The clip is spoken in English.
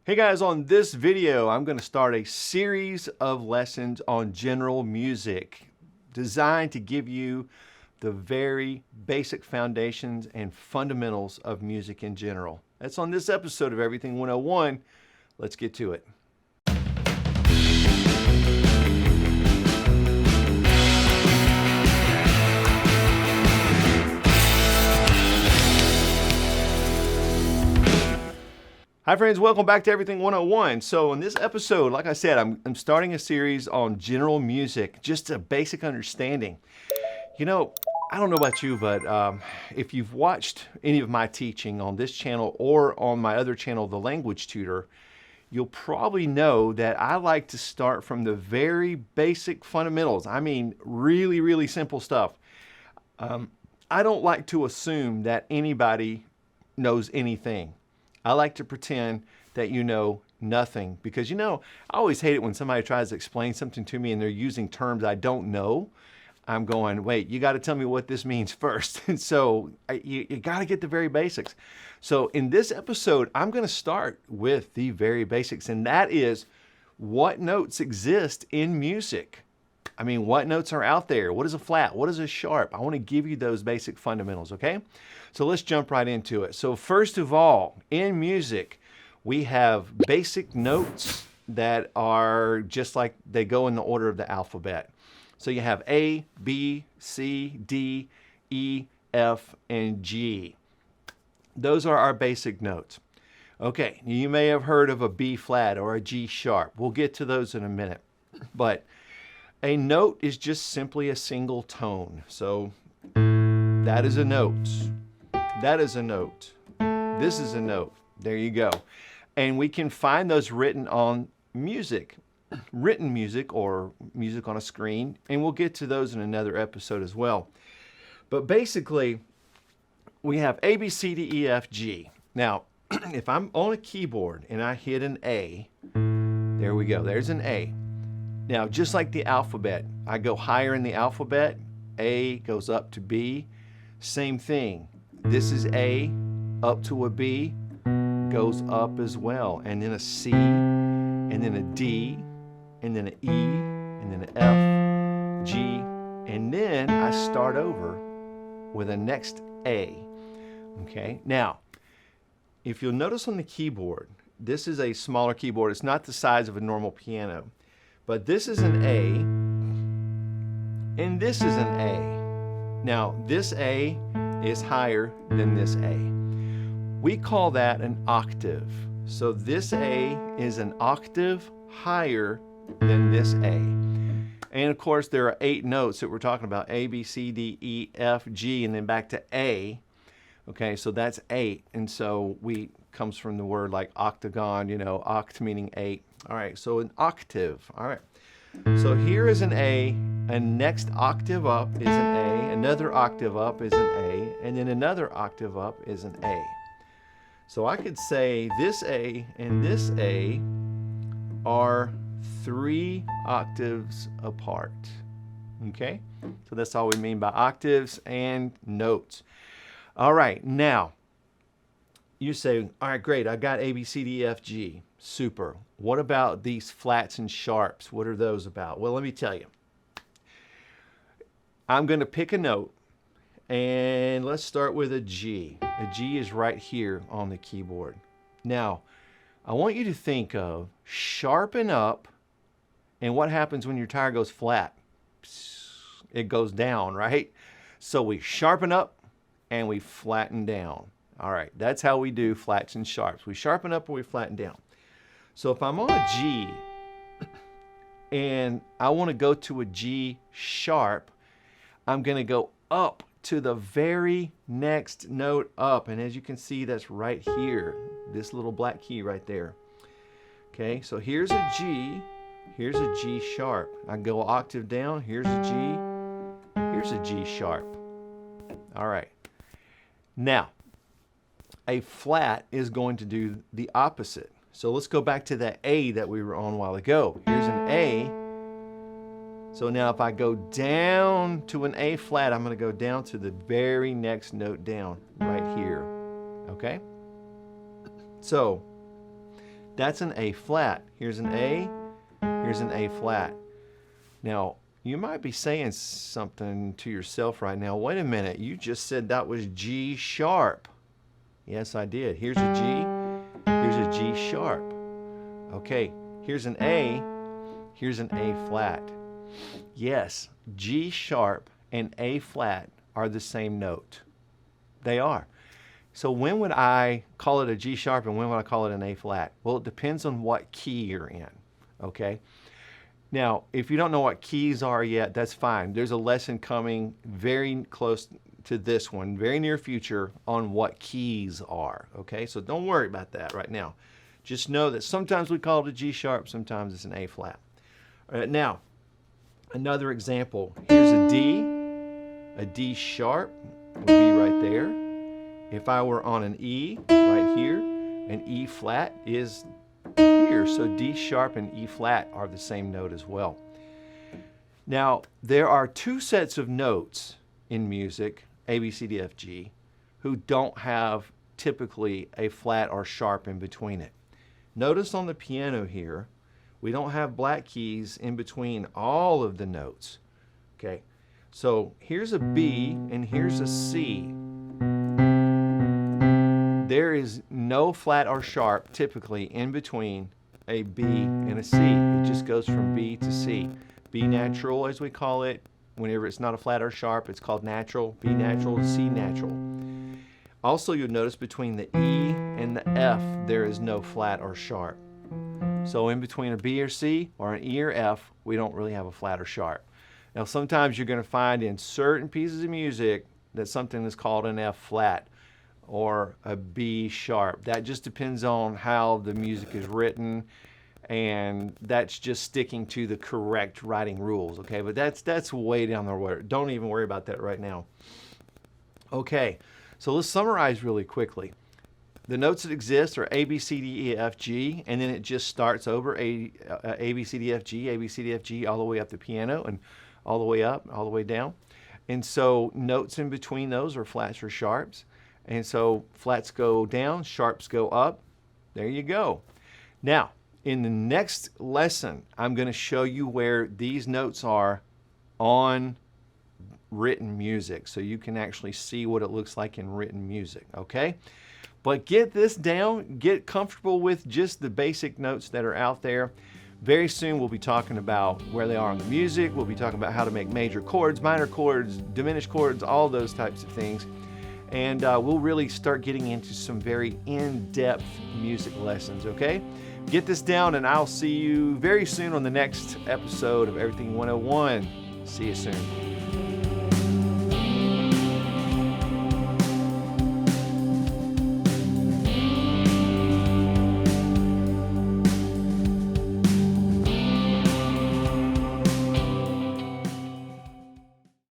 Hey guys, on this video, I'm going to start a series of lessons on general music designed to give you the very basic foundations and fundamentals of music in general. That's on this episode of Everything 101. Let's get to it. Hi friends, welcome back to Everything 101. So in this episode, like I said, I'm starting a series on general music, just a basic understanding. You know, I don't know about you, but if you've watched any of my teaching on this channel or on my other channel, The Language Tutor, you'll probably know that I like to start from the very basic fundamentals. I mean, really, really simple stuff. I don't like to assume that anybody knows anything. I like to pretend that you know nothing because, I always hate it when somebody tries to explain something to me and they're using terms I don't know. I'm going, wait, you got to tell me what this means first. And so you got to get the very basics. So in this episode, I'm going to start with the very basics, and that is what notes exist in music. I mean, what notes are out there? What is a flat? What is a sharp? I want to give you those basic fundamentals, okay? So let's jump right into it. So first of all, in music, we have basic notes that are just like they go in the order of the alphabet. So you have A, B, C, D, E, F, and G. Those are our basic notes. Okay, you may have heard of a B flat or a G sharp. We'll get to those in a minute. But a note is just simply a single tone. So that is a note. That is a note. This is a note. There you go. And we can find those written on music, written music or music on a screen. And we'll get to those in another episode as well. But basically, we have A, B, C, D, E, F, G. Now, if I'm on a keyboard and I hit an A, there we go. There's an A. Now, just like the alphabet, I go higher in the alphabet. A goes up to B. Same thing. This is A, up to a B, goes up as well. And then a C, and then a D, and then an E, and then an F, G, and then I start over with a next A. Okay? Now, if you'll notice on the keyboard, this is a smaller keyboard. It's not the size of a normal piano. But this is an A, and this is an A. Now, this A is higher than this A. We call that an octave. So this A is an octave higher than this A. And of course, there are 8 notes that we're talking about: A, B, C, D, E, F, G, and then back to A. Okay, so that's 8. And so comes from the word like octagon, oct meaning 8. All right, so an octave. All right. So here is an A, and next octave up is an A, another octave up is an A, and then another octave up is an A. So I could say this A and this A are 3 octaves apart. Okay? So that's all we mean by octaves and notes. All right, now, you say, all right, great, I got A, B, C, D, E, F, G. Super. What about these flats and sharps? What are those about? Well, let me tell you. I'm going to pick a note, and let's start with a G. A G is right here on the keyboard. Now, I want you to think of sharpen up, and what happens when your tire goes flat? It goes down, right? So we sharpen up, and we flatten down. All right, that's how we do flats and sharps. We sharpen up and we flatten down. So if I'm on a G and I want to go to a G sharp, I'm going to go up to the very next note up. And as you can see, that's right here, this little black key right there. Okay, so here's a G, here's a G sharp. I go octave down, here's a G, here's a G sharp. All right. Now, a flat is going to do the opposite. So let's go back to that A that we were on a while ago. Here's an A. So now if I go down to an A flat, I'm going to go down to the very next note down right here. Okay? So That's an A flat. Here's an A, here's an A flat. Now, you might be saying something to yourself right now. Wait a minute, you just said that was G sharp. Yes, I did. Here's a G, here's a G sharp. Okay, here's an A, here's an A flat. Yes, G sharp and A flat are the same note. They are. So when would I call it a G sharp and when would I call it an A flat? Well, it depends on what key you're in, okay? Now, if you don't know what keys are yet, that's fine. There's a lesson coming very close to this one, very near future, on what keys are, okay? So don't worry about that right now. Just know that sometimes we call it a G sharp, sometimes it's an A flat. Now, another example. Here's a D sharp would be right there. If I were on an E right here, an E flat is here. So D sharp and E flat are the same note as well. Now, there are two sets of notes in music, A, B, C, D, F, G, who don't have typically a flat or sharp in between it. Notice on the piano here, we don't have black keys in between all of the notes. Okay, so here's a B and here's a C. There is no flat or sharp typically in between a B and a C. It just goes from B to C. B natural, as we call it. Whenever it's not a flat or sharp, it's called natural. B natural, C natural. Also, you'll notice between the E and the F, there is no flat or sharp. So in between a B or C or an E or F, we don't really have a flat or sharp. Now, sometimes you're going to find in certain pieces of music that something is called an F flat or a B sharp. That just depends on how the music is written, and that's just sticking to the correct writing rules, okay? But that's way down the road. Don't even worry about that right now. Okay, so let's summarize really quickly. The notes that exist are A, B, C, D, E, F, G, and then it just starts over A, B, C, D, F, G, A, B, C, D, F, G, all the way up the piano and all the way up, all the way down. And so notes in between those are flats or sharps. And so flats go down, sharps go up. There you go. Now, in the next lesson, I'm going to show you where these notes are on written music, so you can actually see what it looks like in written music, okay? But get this down, get comfortable with just the basic notes that are out there. Very soon we'll be talking about where they are in the music. We'll be talking about how to make major chords, minor chords, diminished chords, all those types of things. And we'll really start getting into some very in-depth music lessons, okay? Get this down, and I'll see you very soon on the next episode of Everything 101. See you soon.